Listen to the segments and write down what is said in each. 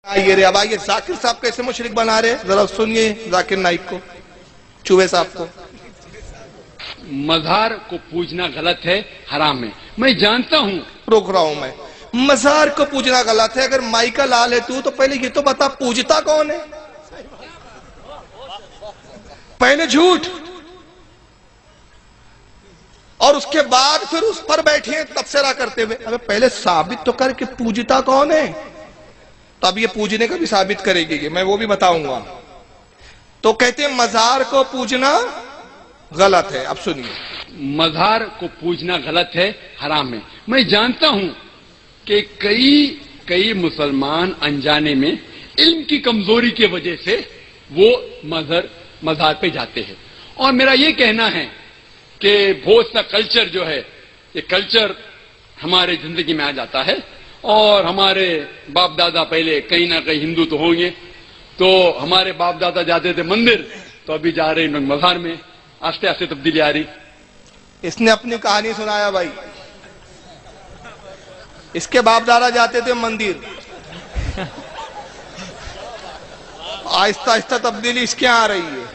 آئیے رے اب آئیے ذاکر صاحب کیسے مشرک بنا رہے ذرا سنیے ذاکر نائک کو چوبے صاحب کو. مزار کو پوجنا غلط ہے، حرام ہے. میں جانتا ہوں. روک رہا ہوں میں. مزار کو پوجنا غلط ہے. اگر مائی کا لال ہے تو پہلے یہ تو بتا پوجتا کون ہے. پہلے جھوٹ اور اس کے بعد پھر اس پر بیٹھے تبصرہ کرتے ہوئے. ابے پہلے ثابت تو کر کہ پوجتا کون ہے. تو اب یہ پوجنے کا بھی ثابت کرے گی میں وہ بھی بتاؤں گا. تو کہتے ہیں مزار کو پوجنا غلط ہے. اب سنیے. مزار کو پوجنا غلط ہے، حرام ہے. میں جانتا ہوں کہ کئی مسلمان انجانے میں علم کی کمزوری کی وجہ سے وہ مزار پہ جاتے ہیں. اور میرا یہ کہنا ہے کہ بہت سا کلچر جو ہے یہ کلچر ہمارے زندگی میں آ جاتا ہے. اور ہمارے باپ دادا پہلے کہیں نہ کہیں ہندو تو ہوں گے، تو ہمارے باپ دادا جاتے تھے مندر، تو ابھی جا رہے ہیں مزار میں. آستے آستے تبدیلی آ رہی. اس نے اپنی کہانی سنایا بھائی. اس کے باپ دادا جاتے تھے مندر، آہستہ آہستہ تبدیلی اس کے آ رہی ہے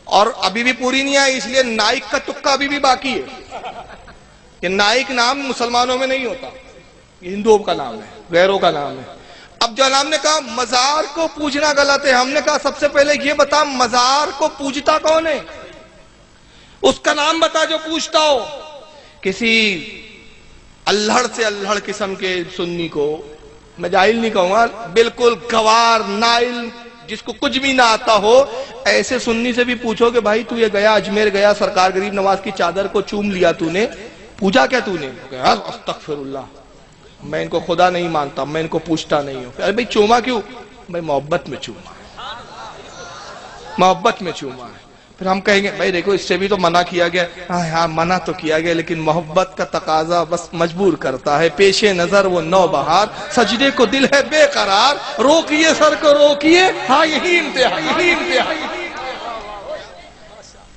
اور ابھی بھی پوری نہیں آئی. اس لیے نائک کا تکا ابھی بھی باقی ہے. کہ نائک نام مسلمانوں میں نہیں ہوتا، یہ ہندوؤں کا نام ہے، غیروں کا نام ہے. اب جو ہم نے کہا مزار کو پوجنا غلط ہے، ہم نے کہا سب سے پہلے یہ بتا مزار کو پوجتا کون ہے. اس کا نام بتا جو پوجتا ہو. کسی الہڑ سے الہڑ قسم کے سنی کو میں جاہل نہیں کہوں گا، بالکل گوار نائل جس کو کچھ بھی نہ آتا ہو، ایسے سنی سے بھی پوچھو کہ بھائی تو یہ گیا اجمیر گیا سرکار غریب نواز کی چادر کو چوم لیا تو نے، پوجا کیا تو نے؟ استغفر اللہ، میں ان کو خدا نہیں مانتا، میں ان کو پوچھتا نہیں ہوں. ارے بھائی چوما کیوں؟ بھائی محبت میں چوما ہے، محبت میں چوما ہے. پھر ہم کہیں گے بھائی دیکھو اس سے بھی تو منع کیا گیا. ہاں منع تو کیا گیا لیکن محبت کا تقاضا بس مجبور کرتا ہے. پیش نظر وہ نو بہار، سجدے کو دل ہے بے قرار، روکیے سر کو روکیے، ہاں یہی انتہا، یہی انتہا.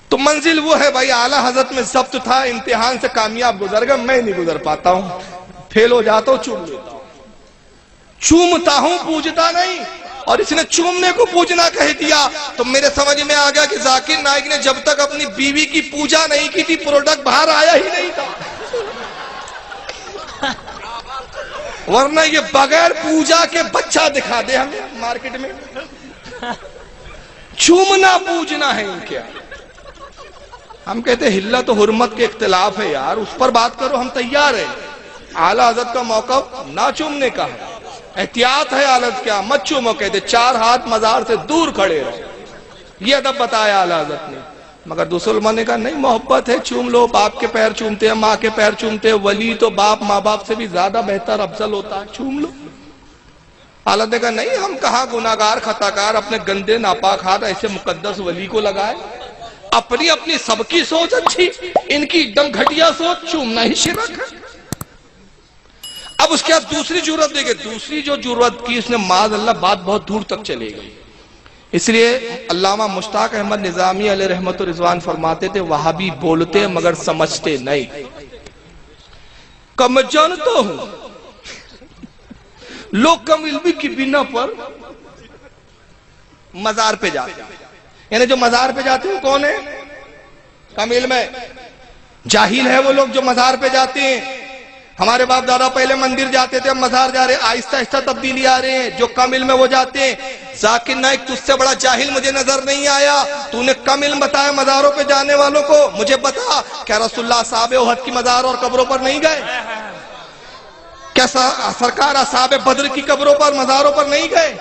تو منزل وہ ہے بھائی. اعلیٰ حضرت میں ضبط تھا، امتحان سے کامیاب گزر گا. میں نہیں گزر پاتا ہوں، فیل ہو جاتا ہوں، چوم لیتا ہوں. چومتا ہوں پوجتا نہیں. اور اس نے چومنے کو پوجنا کہہ دیا تو میرے سمجھ میں آ گیا کہ ذاکر نائک نے جب تک اپنی بیوی کی پوجا نہیں کی تھی پروڈکٹ باہر آیا ہی نہیں تھا. ورنہ یہ بغیر پوجا کے بچہ دکھا دے ہمیں مارکیٹ میں. چومنا پوجنا ہے ان کے. ہم کہتے ہیں حلت و حرمت کے اختلاف ہے یار، اس پر بات کرو، ہم تیار ہیں. اعلیٰ حضرت کا موقف نہ چومنے کا ہے، احتیاط ہے. اعلیٰ حضرت کیا مت چومو کہتے، 4 ہاتھ مزار سے دور کھڑے رہو. یہ ادب بتایا اعلیٰ حضرت نے. مگر دوسرے علماء نے کہا نہیں محبت ہے چوم لو. باپ کے پیر چومتے ہیں، ماں کے پیر چومتے ہیں، ولی تو باپ ماں باپ سے بھی زیادہ بہتر افضل ہوتا ہے، چوم لو. اعلیٰ نے کہا نہیں، ہم کہاں گناہگار خطاکار اپنے گندے ناپاک ہاتھ ایسے مقدس ولی کو لگائے. اپنی سب کی سوچ اچھی، ان کی ایک دم گھٹیا سوچ، چومنا ہی شرک ہے. اب اس کے بعد دوسری جرات دیکھیں. دوسری جو جرات کی اس نے معاذ اللہ بات بہت دور تک چلے گئی. اس لیے علامہ مشتاق احمد نظامی علیہ رحمت و رضوان فرماتے تھے وہابی بولتے مگر سمجھتے نہیں. کم جانتا ہوں لوگ کم علمی کی بنا پر مزار پہ جاتے ہیں. یعنی جو مزار پہ جاتے ہیں کون ہے؟ کم علم ہے، جاہل ہے وہ لوگ جو مزار پہ جاتے ہیں. ہمارے باپ دادا پہلے مندر جاتے تھے، اب مزار جا رہے ہیں. آہستہ آہستہ تبدیلی آ رہے ہیں. جو کم علم ہے وہ جاتے ہیں. ذاکر نائک تجھ سے بڑا جاہل مجھے نظر نہیں آیا. تو نے کم علم بتایا مزاروں پہ جانے والوں کو. مجھے بتا کیا رسول اللہ اصحاب احد کی مزار اور قبروں پر نہیں گئے؟ کیا سرکار اصحاب بدر کی قبروں پر مزاروں پر نہیں گئے؟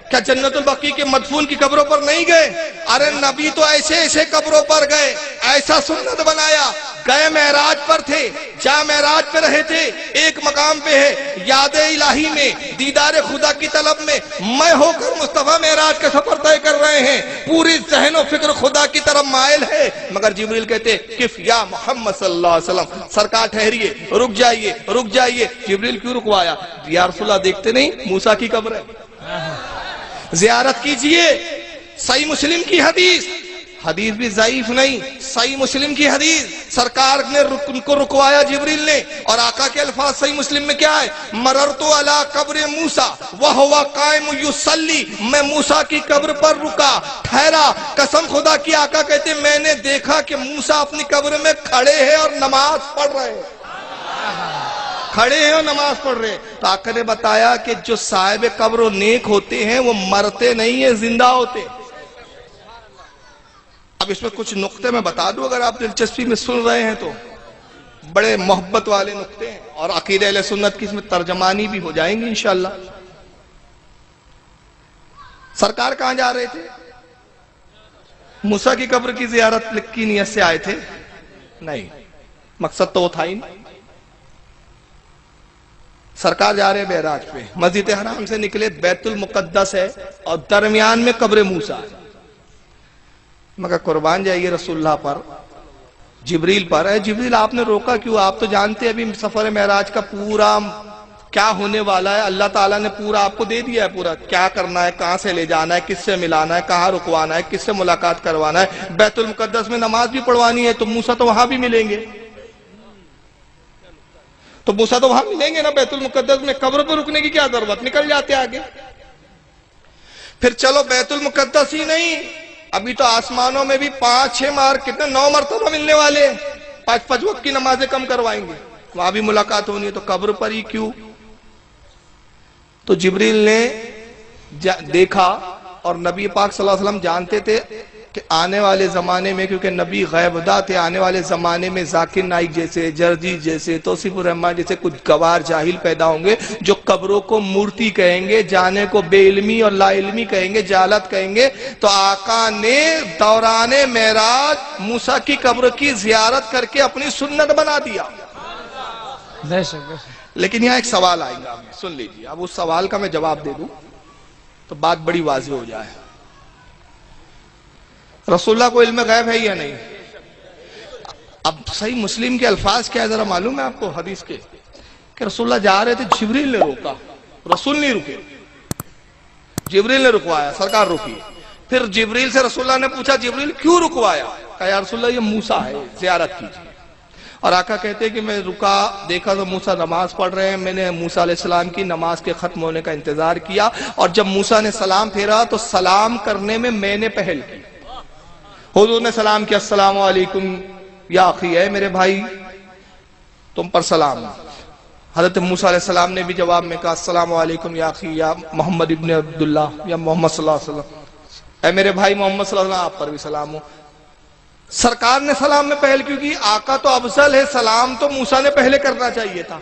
کیا جنت البقیع کے مدفون کی قبروں پر نہیں گئے؟ ارے نبی تو ایسے ایسے قبروں پر گئے، ایسا سنت بنایا. گئے معراج پر تھے، جا معراج پہ رہے تھے. ایک مقام پہ ہے یاد الہی میں، دیدار خدا کی طلب میں میں ہو کر مصطفیٰ معراج کا سفر طے کر رہے ہیں. پوری ذہن و فکر خدا کی طرف مائل ہے. مگر جبریل کہتے کف یا محمد صلی اللہ علیہ وسلم، سرکار ٹھہریے، رک جائیے رک جائیے. جبریل کیوں رکوایا؟ یا رسول اللہ دیکھتے نہیں موسیٰ کی قبر ہے، زیارت کیجئے. صحیح مسلم کی حدیث، حدیث بھی ضعیف نہیں، صحیح مسلم کی حدیث، سرکار نے ان کو رکوایا جبریل نے، اور آقا کے الفاظ صحیح مسلم میں کیا ہے؟ مررت علی قبر موسیٰ وہو قائم یصلی، میں موسیٰ کی قبر پر رکا، ٹھہرا، قسم خدا کی آقا کہتے میں نے دیکھا کہ موسیٰ اپنی قبر میں کھڑے ہیں اور نماز پڑھ رہے ہیں، کھڑے ہیں اور نماز پڑھ رہے ہیں۔ تو آقا نے بتایا کہ جو صاحب قبر و نیک ہوتے ہیں وہ مرتے نہیں ہیں، زندہ ہوتے ہیں۔ اب اس میں کچھ نقطے میں بتا دوں اگر آپ دلچسپی میں سن رہے ہیں تو، بڑے محبت والے نقطے ہیں، اور عقیدہ اہل سنت کی اس میں ترجمانی بھی ہو جائیں گی انشاءاللہ۔ سرکار کہاں جا رہے تھے؟ موسیٰ کی قبر کی زیارت کی نیت سے آئے تھے؟ نہیں، مقصد تو وہ تھا ہی نہیں۔ سرکار جا رہے معراج پہ، مسجد حرام سے نکلے، بیت المقدس ہے اور درمیان میں قبر موسیٰ ہے۔ مگر قربان جائیے رسول اللہ پر، جبریل پر ہے، جبریل آپ نے روکا کیوں؟ آپ تو جانتے ہیں ابھی سفر معراج کا پورا کیا ہونے والا ہے، اللہ تعالیٰ نے پورا آپ کو دے دیا ہے، پورا کیا کرنا ہے، کہاں سے لے جانا ہے، کس سے ملانا ہے، کہاں رکوانا ہے، کس سے ملاقات کروانا ہے، بیت المقدس میں نماز بھی پڑھوانی ہے تو موسیٰ تو وہاں بھی ملیں گے، تو موسیٰ تو وہاں ملیں گے نا بیت المقدس میں، قبر پر رکنے کی کیا ضرورت، نکل جاتے آگے۔ پھر چلو بیت المقدس ہی نہیں، ابھی تو آسمانوں میں بھی 5-6 مار کتنے 9 مرتبہ ملنے والے، 5 وقت کی نمازیں کم کروائیں گے، وہاں بھی ملاقات ہونی ہے، تو قبر پر ہی کیوں؟ تو جبریل نے دیکھا، اور نبی پاک صلی اللہ علیہ وسلم جانتے تھے کہ آنے والے زمانے میں، کیونکہ نبی غیبدہ تھے، آنے والے زمانے میں ذاکر نائک جیسے، جرجی جیسے، توصیف الرحمن جیسے کچھ گوار جاہل پیدا ہوں گے جو قبروں کو مورتی کہیں گے، جانے کو بے علمی اور لا علمی کہیں گے، جہالت کہیں گے۔ تو آقا نے دوران معراج موسیٰ کی قبر کی زیارت کر کے اپنی سنت بنا دیا۔ لیکن یہاں ایک سوال آئے گا، سن لیجیے، اب اس سوال کا میں جواب دے دوں تو بات بڑی واضح ہو جائے۔ رسول اللہ کو علم غیب ہے یا نہیں؟ اب صحیح مسلم کے الفاظ کیا ہے ذرا معلوم ہے آپ کو حدیث کے، کہ رسول اللہ جا رہے تھے، جبریل نے روکا، رسول نہیں رکے، جبریل نے رکوایا، سرکار رکی۔ پھر جبریل سے رسول اللہ نے پوچھا جبریل کیوں رکوایا؟ کہا یا رسول اللہ یہ موسیٰ ہے، زیارت کیجیے۔ اور آقا کہتے ہیں کہ میں رکا، دیکھا تو موسیٰ نماز پڑھ رہے ہیں، میں نے موسیٰ علیہ السلام کی نماز کے ختم ہونے کا انتظار کیا، اور جب موسیٰ نے سلام پھیرا تو سلام کرنے میں نے پہل کی، حضور نے سلام کیا، السلام علیکم یا اخی، اے میرے بھائی تم پر سلام۔ حضرت موسیٰ علیہ السلام نے بھی جواب میں کہا السلام علیکم یا اخی یا محمد ابن عبداللہ یا محمد صلی اللہ علیہ وسلم، اے میرے بھائی محمد صلی اللہ علیہ وسلم آپ پر بھی سلام ہو۔ سرکار نے سلام میں پہل کیوں کی؟ آقا تو افضل ہے، سلام تو موسیٰ نے پہلے کرنا چاہیے تھا،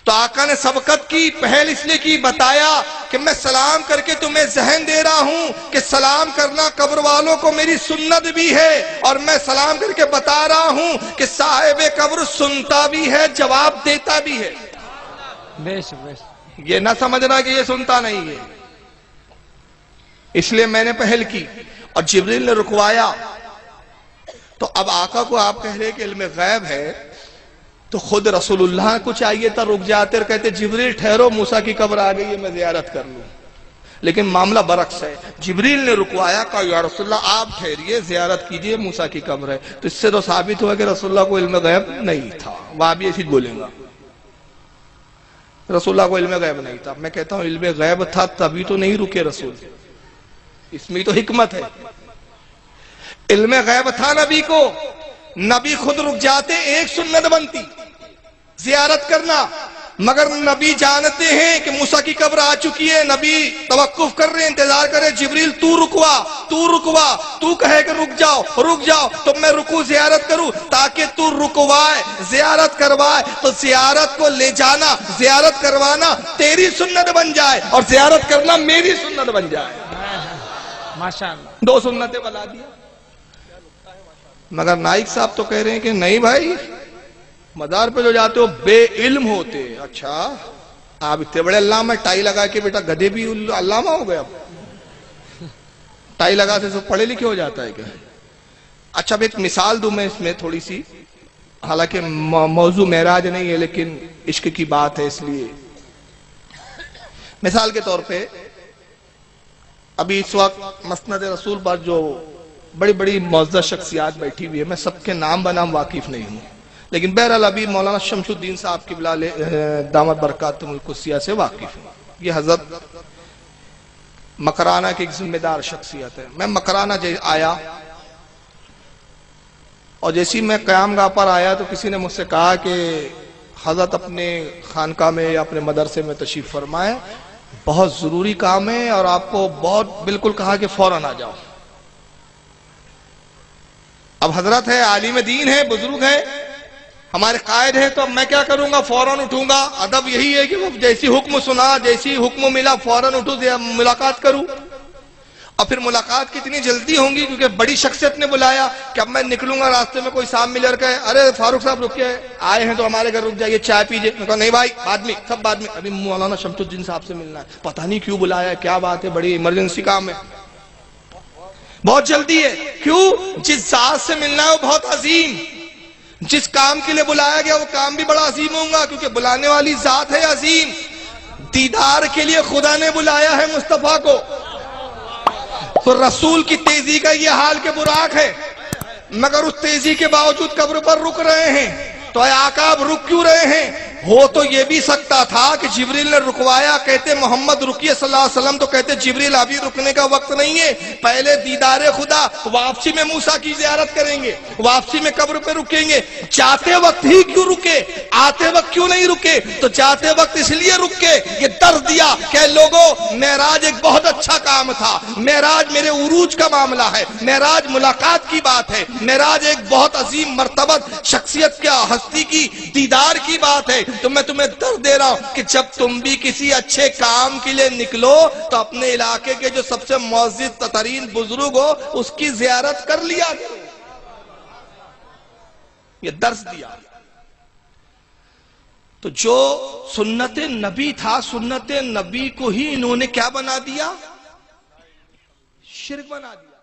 تو آقا نے سبقت کی، پہل اس لیے کی، بتایا کہ میں سلام کر کے تمہیں ذہن دے رہا ہوں کہ سلام کرنا قبر والوں کو میری سنت بھی ہے، اور میں سلام کر کے بتا رہا ہوں کہ صاحب قبر سنتا بھی ہے، جواب دیتا بھی ہے۔ یہ نہ سمجھنا کہ یہ سنتا نہیں ہے، اس لیے میں نے پہل کی اور جبریل نے رکوایا۔ تو اب آقا کو آپ کہہ رہے کہ علم غیب ہے، تو خود رسول اللہ کو چاہیے تھا رک جاتے اور کہتے جبریل ٹھہرو، موسیٰ کی قبر آ گئی ہے، میں زیارت کر لوں۔ لیکن معاملہ برعکس ہے، جبریل نے رکوایا، کہا یا رسول اللہ آپ ٹھہریے، زیارت کیجئے، موسیٰ کی قبر ہے۔ تو اس سے تو ثابت ہوا کہ رسول اللہ کو علم غیب نہیں تھا، وہاں بھی ایسی بولیں گا، رسول اللہ کو علم غیب نہیں تھا۔ میں کہتا ہوں علم غیب تھا تبھی تو نہیں رکے رسول، اس میں تو حکمت ہے۔ علم غیب تھا نبی کو، نبی خود رک جاتے، ایک سنت بنتی زیارت کرنا، مگر نبی جانتے ہیں کہ موسیٰ کی قبر آ چکی ہے، نبی توقف کر رہے ہیں، انتظار کر رہے ہیں، جبریل تو رکوا، تو کہے کہ رک جاؤ تو میں رکو زیارت کروں، تاکہ تو رکوائے، زیارت کروائے، تو زیارت کو لے جانا، زیارت کروانا تیری سنت بن جائے اور زیارت کرنا میری سنت بن جائے۔ ماشاءاللہ، 2 سنتیں بنا دیا۔ مگر نائک صاحب تو کہہ رہے ہیں کہ نہیں بھائی، مزار پہ جو جاتے ہو بے علم ہوتے۔ اچھا آپ اتنے بڑے علامہ، ٹائی لگا کے بیٹا گدھے بھی علامہ ہو گئے، اب ٹائی لگا سے سب پڑھے لکھے ہو جاتا ہے کیا؟ اچھا اب ایک مثال دوں میں اس میں تھوڑی سی، حالانکہ موضوع معراج نہیں ہے لیکن عشق کی بات ہے، اس لیے مثال کے طور پہ ابھی اس وقت مسند رسول پر جو بڑی بڑی معزز شخصیات بیٹھی ہوئی ہے، میں سب کے نام بنام واقف نہیں ہوں، لیکن بہرحال ابھی مولانا شمس الدین صاحب کی بلال دامت برکاتہم القدسیہ سے واقف ہوں۔ یہ حضرت مکرانہ کی ایک ذمہ دار شخصیت ہے۔ میں مکرانہ آیا اور جیسی میں قیام گاہ پر آیا تو کسی نے مجھ سے کہا کہ حضرت اپنے خانقاہ میں یا اپنے مدرسے میں تشریف فرمائیں، بہت ضروری کام ہے اور آپ کو بہت بالکل کہا کہ فوراً آ جاؤ۔ اب حضرت ہے، عالم دین ہے، بزرگ ہے، ہمارے قائد ہیں، تو اب میں کیا کروں گا؟ فوراً اٹھوں گا۔ ادب یہی ہے کہ جیسی حکم سنا، جیسی حکم ملا، فوراً اٹھوں، ملاقات کروں۔ اور پھر ملاقات کی اتنی جلدی ہوں گی کیونکہ بڑی شخصیت نے بلایا کہ اب میں نکلوں گا، راستے میں کوئی سامنے مل کر ارے فاروق صاحب رکیے، آئے ہیں تو ہمارے گھر رک جائیے، چائے پیجیے۔ میں کہا نہیں بھائی، بعد میں، سب بعد میں، ابھی مولانا شمس الدین صاحب سے ملنا ہے، پتہ نہیں کیوں بلایا ہے، کیا بات ہے، بڑی ایمرجنسی کام ہے، بہت جلدی ہے۔ کیوں؟ جس ذات سے ملنا ہے وہ بہت عظیم، جس کام کے لیے بلایا گیا وہ کام بھی بڑا عظیم ہوگا، کیونکہ بلانے والی ذات ہے عظیم۔ دیدار کے لیے خدا نے بلایا ہے مصطفیٰ کو، تو رسول کی تیزی کا یہ حال کہ براق ہے، مگر اس تیزی کے باوجود قبر پر رک رہے ہیں۔ تو اے آقا آپ رک کیوں رہے ہیں؟ ہو تو یہ بھی سکتا تھا کہ جبریل نے رکوایا، کہتے محمد رکیے صلی اللہ علیہ وسلم، تو کہتے جبریل ابھی رکنے کا وقت نہیں ہے، پہلے دیدار خدا، واپسی میں موسیٰ کی زیارت کریں گے، واپسی میں قبر پہ رکیں گے۔ جاتے وقت ہی کیوں رکے؟ آتے وقت کیوں نہیں رکے؟ تو جاتے وقت اس لیے رکے، یہ درس دیا کہ لوگوں، معراج ایک بہت اچھا کام تھا، معراج میرے عروج کا معاملہ ہے، معراج ملاقات کی بات ہے، معراج ایک بہت عظیم مرتبت شخصیت کیا ہستی کی دیدار کی بات ہے۔ تو میں تمہیں درد دے رہا ہوں کہ جب تم بھی کسی اچھے کام کے لیے نکلو تو اپنے علاقے کے جو سب سے معزز ترین بزرگ ہو اس کی زیارت کر لیا کرو۔ یہ درس دیا۔ تو جو سنت نبی تھا، سنت نبی کو ہی انہوں نے کیا بنا دیا؟ شرک بنا دیا۔